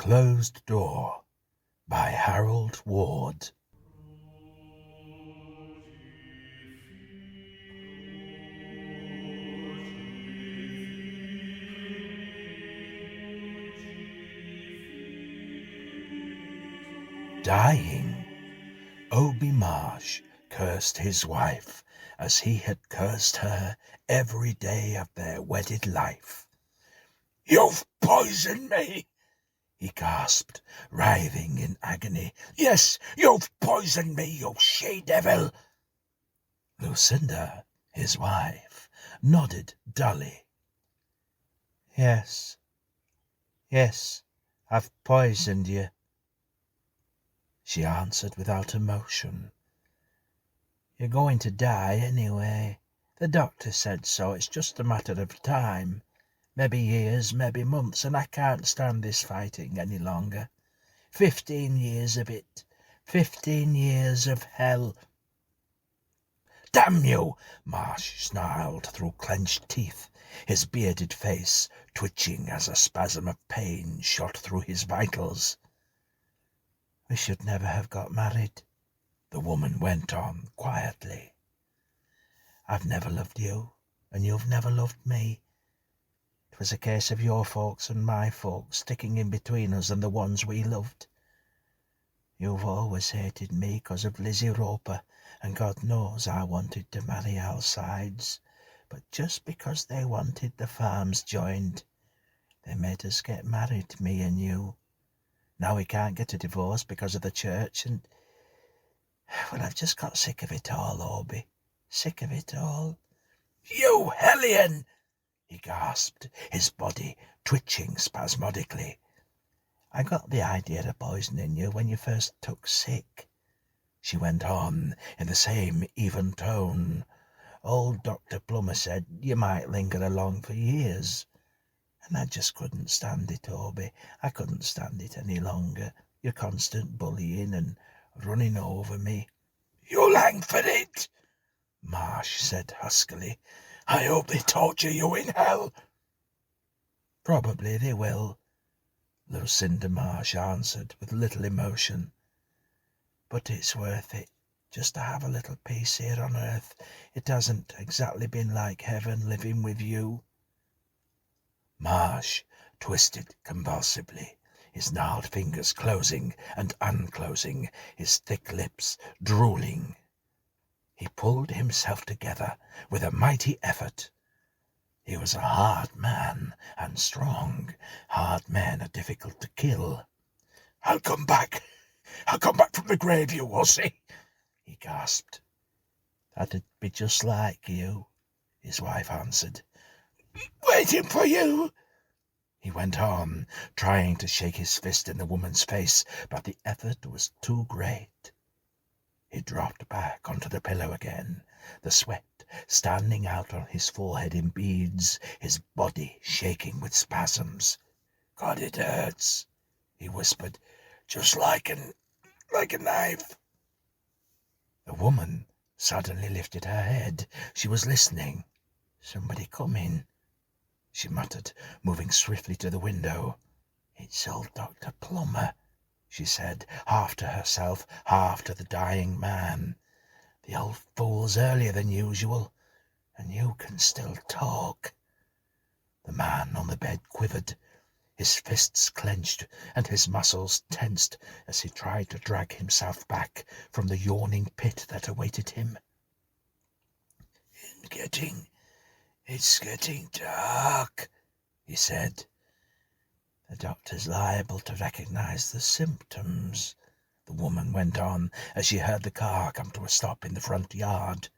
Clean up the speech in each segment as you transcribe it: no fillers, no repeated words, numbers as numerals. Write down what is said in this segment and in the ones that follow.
Closed Door by Harold Ward. Dying, Obie Marsh cursed his wife as he had cursed her every day of their wedded life. "You've poisoned me!" he gasped, writhing in agony. "Yes, you've poisoned me, you she-devil!" Lucinda, his wife, nodded dully. Yes, I've poisoned you," she answered without emotion. "You're going to die anyway. The doctor said so. It's just a matter of time. Maybe years, maybe months, and I can't stand this fighting any longer. 15 years of it. 15 years of hell." "Damn you!" Marsh snarled through clenched teeth, his bearded face twitching as a spasm of pain shot through his vitals. "We should never have got married," the woman went on quietly. "I've never loved you, and you've never loved me. It was a case of your folks and my folks sticking in between us and the ones we loved. You've always hated me 'cause of Lizzie Roper, and God knows I wanted to marry Al Sides, but just because they wanted the farms joined, they made us get married, me and you. Now we can't get a divorce because of the church, and, well, I've just got sick of it all, Obie. Sick of it all." "You hellion!" he gasped, his body twitching spasmodically. "I got the idea of poisoning you when you first took sick," she went on in the same even tone. "Old Dr. Plummer said you might linger along for years. And I just couldn't stand it, Obie. I couldn't stand it any longer. Your constant bullying and running over me." "You'll hang for it," Marsh said huskily. "I hope they torture you in hell." "Probably they will," Lucinda Marsh answered with little emotion. "But it's worth it, just to have a little peace here on earth. It hasn't exactly been like heaven living with you." Marsh twisted convulsively, his gnarled fingers closing and unclosing, his thick lips drooling. He pulled himself together with a mighty effort. He was a hard man and strong. Hard men are difficult to kill. I'll come back from the grave, you hussy," he gasped. "That'd be just like you," his wife answered. "Waiting for you," he went on, trying to shake his fist in the woman's face, but the effort was too great. He dropped back onto the pillow again, the sweat standing out on his forehead in beads, his body shaking with spasms. "God, it hurts," he whispered, "just like a knife." The woman suddenly lifted her head. She was listening. "Somebody coming," she muttered, moving swiftly to the window. "It's old Dr. Plummer," she said, half to herself, half to the dying man. "The old fool's earlier than usual, and you can still talk." The man on the bed quivered, his fists clenched and his muscles tensed as he tried to drag himself back from the yawning pit that awaited him. It's getting dark," he said. "The doctor's liable to recognize the symptoms," the woman went on as she heard the car come to a stop in the front yard.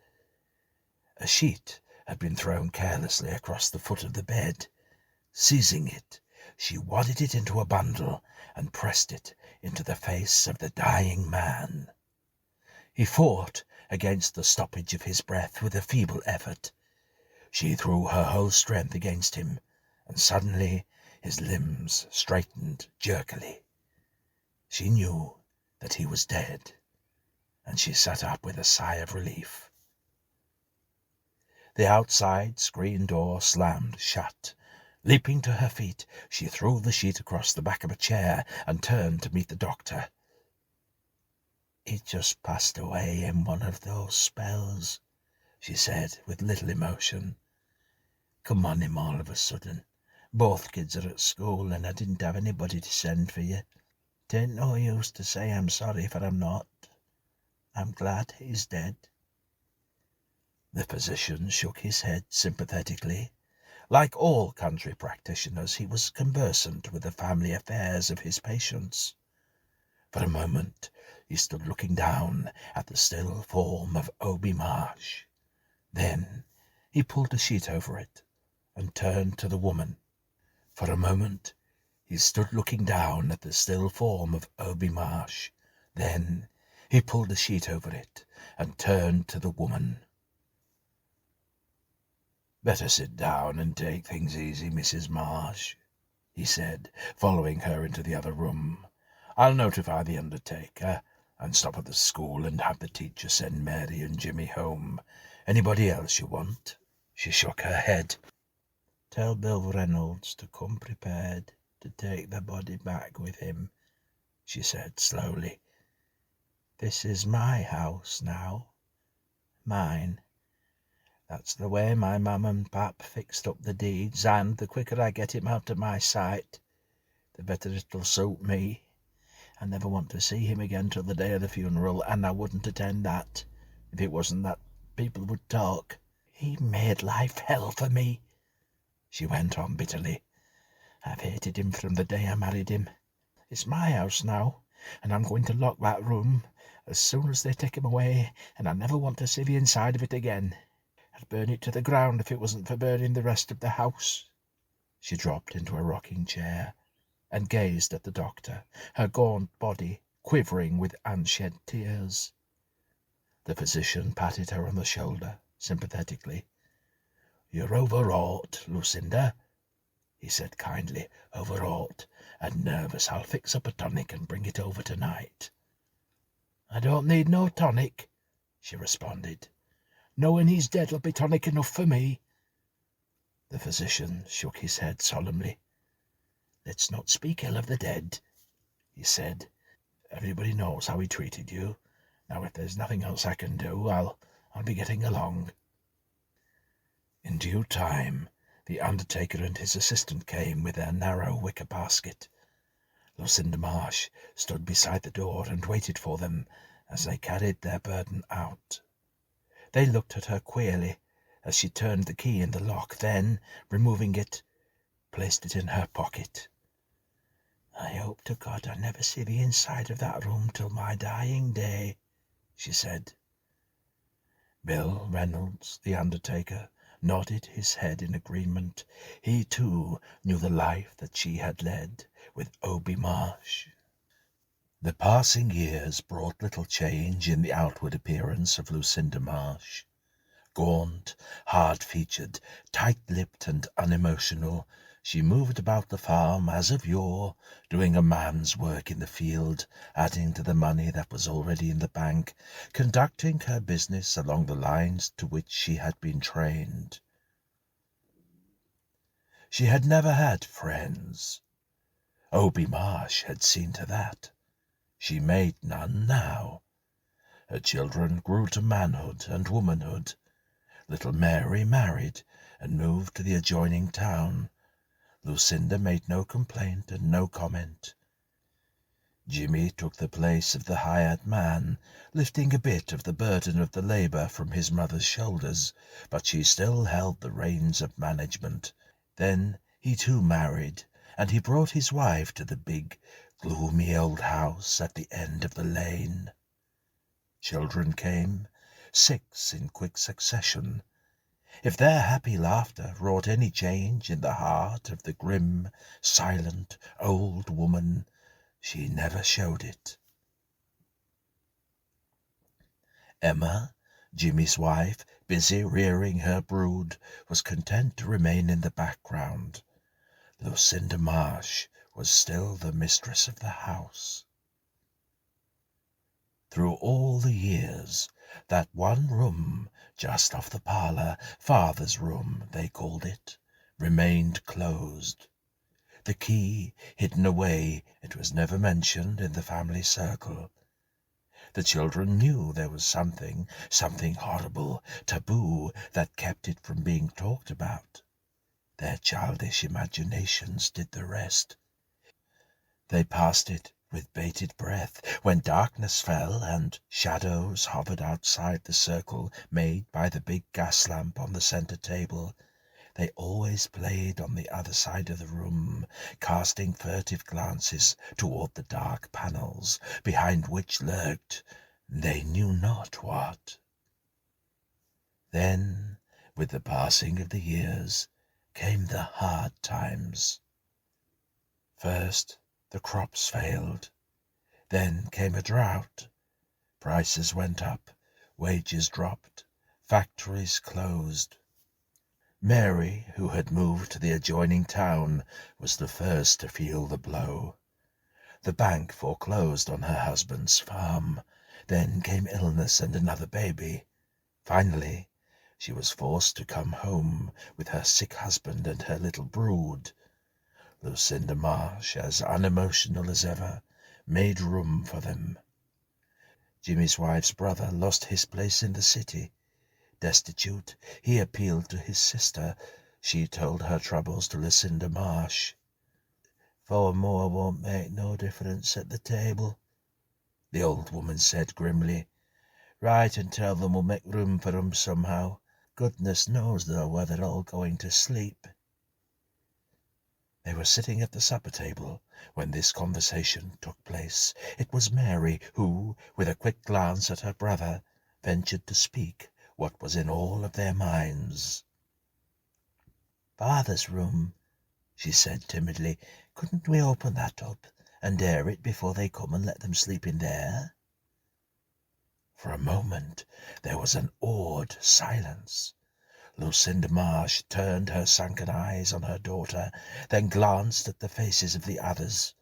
A sheet had been thrown carelessly across the foot of the bed. Seizing it, she wadded it into a bundle and pressed it into the face of the dying man. He fought against the stoppage of his breath with a feeble effort. She threw her whole strength against him, and suddenly his limbs straightened jerkily. She knew that he was dead, and she sat up with a sigh of relief. The outside screen door slammed shut, Leaping to her feet, she threw the sheet across the back of a chair and turned to meet the doctor. "He just passed away in one of those spells," she said with little emotion. "Come on him all of a sudden. Both kids are at school and I didn't have anybody to send for you. 'Tain't no use to say I'm sorry, for I'm not. I'm glad he's dead." The physician shook his head sympathetically. Like all country practitioners, he was conversant with the family affairs of his patients. For a moment he stood looking down at the still form of Obie Marsh. Then he pulled a sheet over it and turned to the woman. For a moment he stood looking down at the still form of Obie Marsh. Then he pulled a sheet over it and turned to the woman. "Better sit down and take things easy, Mrs. Marsh," he said, following her into the other room. "I'll notify the undertaker and stop at the school and have the teacher send Mary and Jimmy home. Anybody else you want?" She shook her head. "Tell Bill Reynolds to come prepared to take the body back with him," she said slowly. "This is my house now. Mine. That's the way my mum and pap fixed up the deeds, and the quicker I get him out of my sight, the better it'll suit me. I never want to see him again till the day of the funeral, and I wouldn't attend that if it wasn't that people would talk. He made life hell for me," she went on bitterly. "I've hated him from the day I married him. It's my house now, and I'm going to lock that room as soon as they take him away, and I never want to see the inside of it again. I'd burn it to the ground if it wasn't for burning the rest of the house." She dropped into a rocking chair and gazed at the doctor, her gaunt body quivering with unshed tears. The physician patted her on the shoulder sympathetically. "You're overwrought, Lucinda," he said kindly. "Overwrought and nervous. I'll fix up a tonic and bring it over tonight." "I don't need no tonic," she responded. "Knowing he's dead'll be tonic enough for me." The physician shook his head solemnly. "Let's not speak ill of the dead," he said. "Everybody knows how he treated you. Now, if there's nothing else I can do, I'll be getting along." In due time, the undertaker and his assistant came with their narrow wicker basket. Lucinda Marsh stood beside the door and waited for them as they carried their burden out. They looked at her queerly as she turned the key in the lock, then, removing it, placed it in her pocket. "I hope to God I never see the inside of that room till my dying day," she said. Bill Reynolds, the undertaker, nodded his head in agreement. He, too, knew the life that she had led with Obie Marsh. The passing years brought little change in the outward appearance of Lucinda Marsh. Gaunt, hard-featured, tight-lipped and unemotional, she moved about the farm as of yore, doing a man's work in the field, adding to the money that was already in the bank, conducting her business along the lines to which she had been trained. She had never had friends. Obie Marsh had seen to that. She made none now. Her children grew to manhood and womanhood. Little Mary married and moved to the adjoining town. Lucinda made no complaint and no comment. Jimmy took the place of the hired man, lifting a bit of the burden of the labor from his mother's shoulders, but she still held the reins of management. Then he too married, and he brought his wife to the big, gloomy old house at the end of the lane. Children came, 6 in quick succession. If their happy laughter wrought any change in the heart of the grim, silent old woman, she never showed it. Emma, Jimmy's wife, busy rearing her brood, was content to remain in the background. Lucinda Marsh was still the mistress of the house. Through all the years, that one room just off the parlour, father's room they called it, remained closed. The key hidden away, it was never mentioned in the family circle. The children knew there was something horrible, taboo, that kept it from being talked about. Their childish imaginations did the rest. They passed it with bated breath when darkness fell and shadows hovered outside the circle made by the big gas lamp on the center table. They always played on the other side of the room, casting furtive glances toward the dark panels, behind which lurked they knew not what. Then, with the passing of the years, came the hard times. First, the crops failed. Then came a drought. Prices went up, wages dropped, factories closed. Mary, who had moved to the adjoining town, was the first to feel the blow. The bank foreclosed on her husband's farm. Then came illness and another baby. Finally, she was forced to come home with her sick husband and her little brood. Lucinda Marsh, as unemotional as ever, made room for them. Jimmy's wife's brother lost his place in the city. Destitute, he appealed to his sister. She told her troubles to Lucinda Marsh. "4 more won't make no difference at the table," the old woman said grimly. "Write and tell them we'll make room for 'em somehow. Goodness knows, though, where they're all going to sleep." They were sitting at the supper table when this conversation took place. It was Mary who, with a quick glance at her brother, ventured to speak what was in all of their minds. "Father's room," she said timidly. "Couldn't we open that up and air it before they come and let them sleep in there?" For a moment there was an awed silence. Lucinda Marsh turned her sunken eyes on her daughter, then glanced at the faces of the others.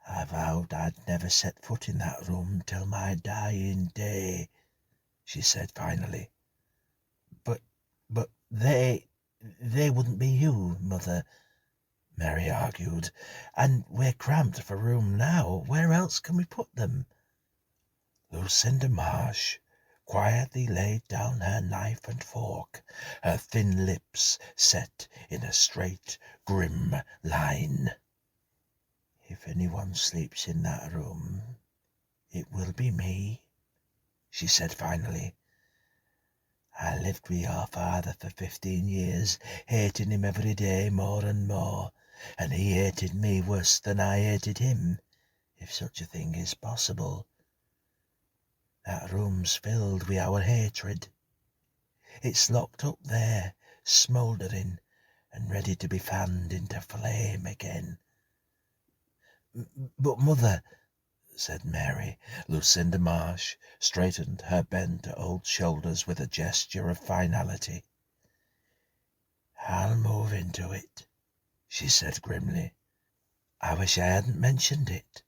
"I vowed I'd never set foot in that room till my dying day," she said finally. But they wouldn't be you, Mother," Mary argued. "And we're cramped for room now. Where else can we put them?" Lucinda Marsh quietly laid down her knife and fork, her thin lips set in a straight, grim line. "If anyone sleeps in that room, it will be me," she said finally. "I lived with your father for 15 years, hating him every day more and more, and he hated me worse than I hated him, if such a thing is possible. That room's filled with our hatred. It's locked up there, smouldering and ready to be fanned into flame again." "But, Mother," said Mary. Lucinda Marsh straightened her bent old shoulders with a gesture of finality. "I'll move into it," she said grimly. "I wish I hadn't mentioned it,"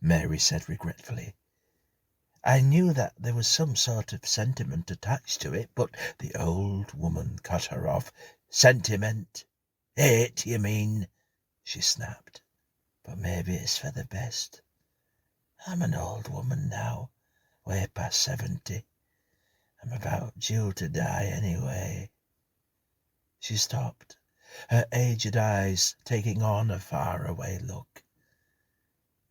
Mary said regretfully. "I knew that there was some sort of sentiment attached to it, but—" The old woman cut her off. "Sentiment? Hate, you mean," she snapped. "But maybe it's for the best. I'm an old woman now, way past 70. I'm about due to die anyway." She stopped, her aged eyes taking on a far-away look.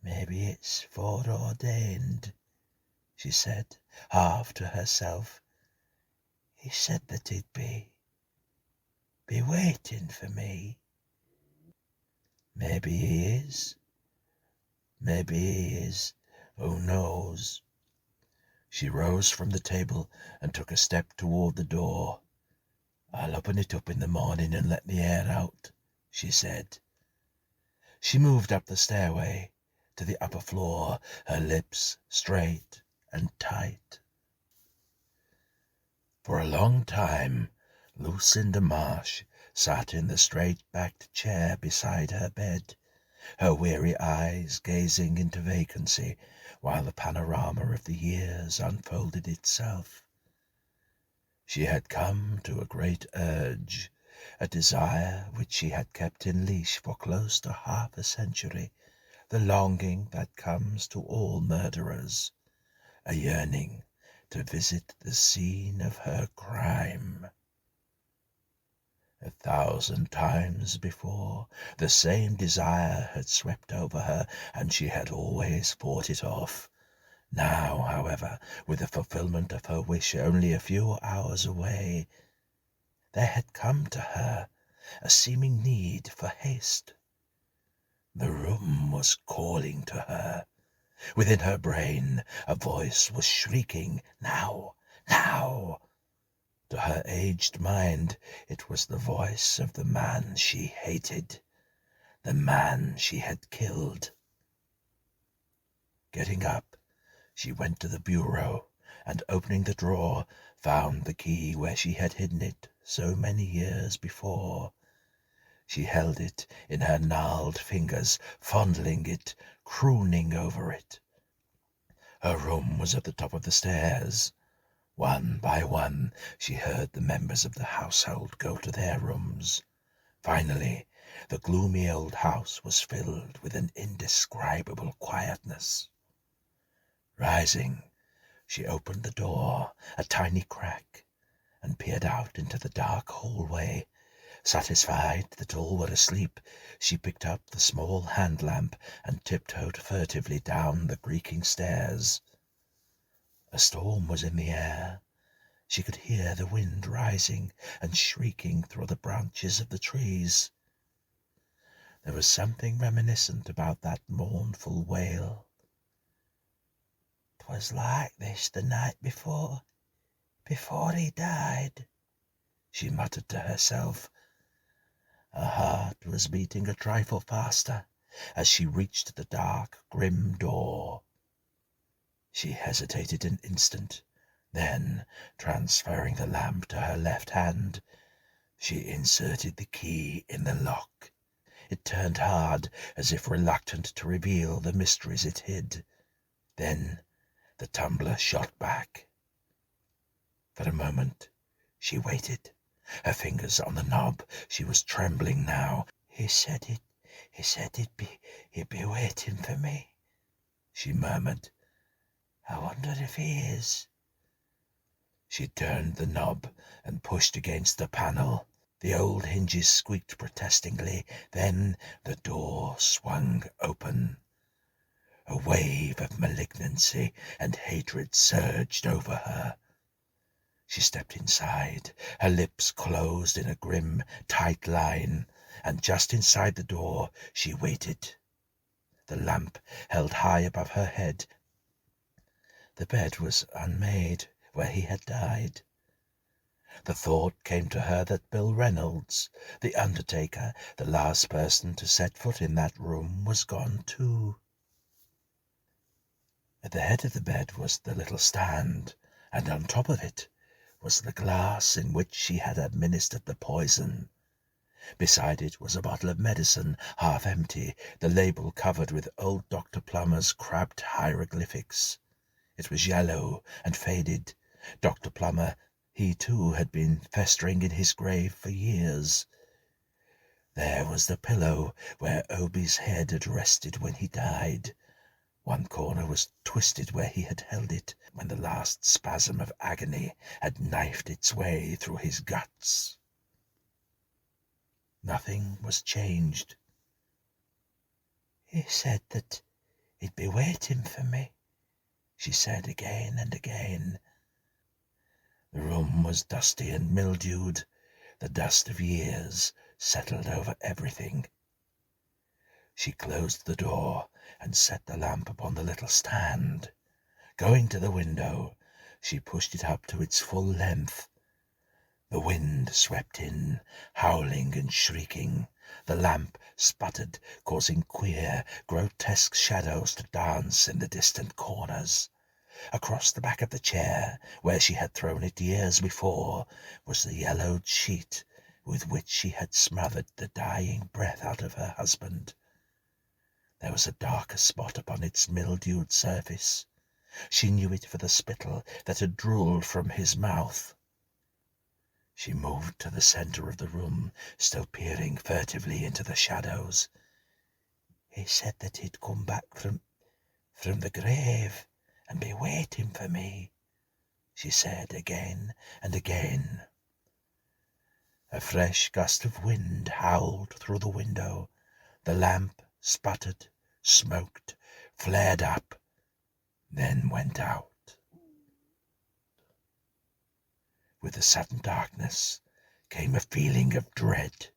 "Maybe it's foreordained," she said, half to herself. "He said that he'd be waiting for me. Maybe he is. Maybe he is. Who knows?" She rose from the table and took a step toward the door. "I'll open it up in the morning and let the air out," she said. She moved up the stairway to the upper floor, her lips straight and tight. For a long time, Lucinda Marsh sat in the straight-backed chair beside her bed, her weary eyes gazing into vacancy while the panorama of the years unfolded itself. She had come to a great urge, a desire which she had kept in leash for close to half a century, the longing that comes to all murderers, a yearning to visit the scene of her crime. 1,000 times before, the same desire had swept over her, and she had always fought it off. Now, however, with the fulfilment of her wish only a few hours away, there had come to her a seeming need for haste. The room was calling to her. Within her brain a voice was shrieking, "Now! Now!" To her aged mind it was the voice of the man she hated, the man she had killed. Getting up, she went to the bureau, and opening the drawer, found the key where she had hidden it so many years before. She held it in her gnarled fingers, fondling it, crooning over it. Her room was at the top of the stairs. One by one she heard the members of the household go to their rooms. Finally, the gloomy old house was filled with an indescribable quietness. Rising, she opened the door a tiny crack and peered out into the dark hallway. Satisfied that all were asleep, she picked up the small hand lamp and tiptoed furtively down the creaking stairs. A storm was in the air. She could hear the wind rising and shrieking through the branches of the trees. There was something reminiscent about that mournful wail. "'Twas like this the night before he died," she muttered to herself. Her heart was beating a trifle faster as she reached the dark, grim door. She hesitated an instant, then, transferring the lamp to her left hand, she inserted the key in the lock. It turned hard, as if reluctant to reveal the mysteries it hid. Then the tumbler shot back. For a moment she waited, her fingers on the knob. She was trembling now. He said he'd be waiting for me," she murmured. "I wonder if he is." She turned the knob and pushed against the panel. The old hinges squeaked protestingly. Then the door swung open. A wave of malignancy and hatred surged over her. She stepped inside, her lips closed in a grim, tight line, and just inside the door she waited, the lamp held high above her head. The bed was unmade where he had died. The thought came to her that Bill Reynolds, the undertaker, the last person to set foot in that room, was gone too. At the head of the bed was the little stand, and on top of it was the glass in which she had administered the poison. Beside it was a bottle of medicine, half empty, the label covered with old Dr. Plummer's crabbed hieroglyphics. It was yellow and faded. Dr. Plummer, he too had been festering in his grave for years. There was the pillow where Obie's head had rested when he died. One corner was twisted where he had held it when the last spasm of agony had knifed its way through his guts. Nothing was changed. "He said that he'd be waiting for me," she said again and again. The room was dusty and mildewed. The dust of years settled over everything. She closed the door and set the lamp upon the little stand. Going to the window, she pushed it up to its full length. The wind swept in, howling and shrieking. The lamp sputtered, causing queer, grotesque shadows to dance in the distant corners. Across the back of the chair, where she had thrown it years before, was the yellowed sheet with which she had smothered the dying breath out of her husband. There was a darker spot upon its mildewed surface. She knew it for the spittle that had drooled from his mouth. She moved to the center of the room, still peering furtively into the shadows. "He said that he'd come back from the grave and be waiting for me," she said again and again. A fresh gust of wind howled through the window. The lamp sputtered, smoked, flared up, then went out. With the sudden darkness came a feeling of dread.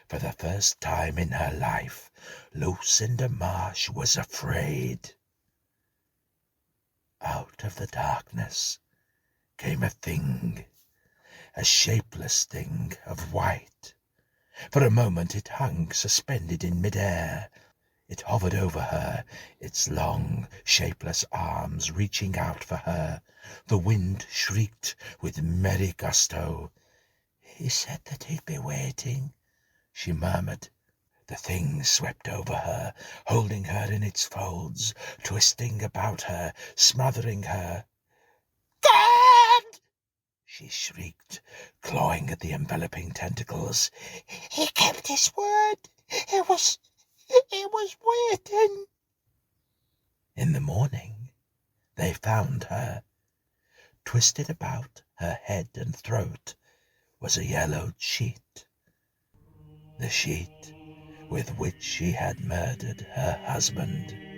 For the first time in her life, Lucinda Marsh was afraid. Out of the darkness came a thing, a shapeless thing of white. For a moment it hung suspended in mid-air. It hovered over her, its long, shapeless arms reaching out for her. The wind shrieked with merry gusto. "He said that he'd be waiting," she murmured. The thing swept over her, holding her in its folds, twisting about her, smothering her. "God!" she shrieked, clawing at the enveloping tentacles. "He kept his word. It was waiting." In the morning they found her. Twisted about her head and throat was a yellowed sheet. The sheet with which she had murdered her husband.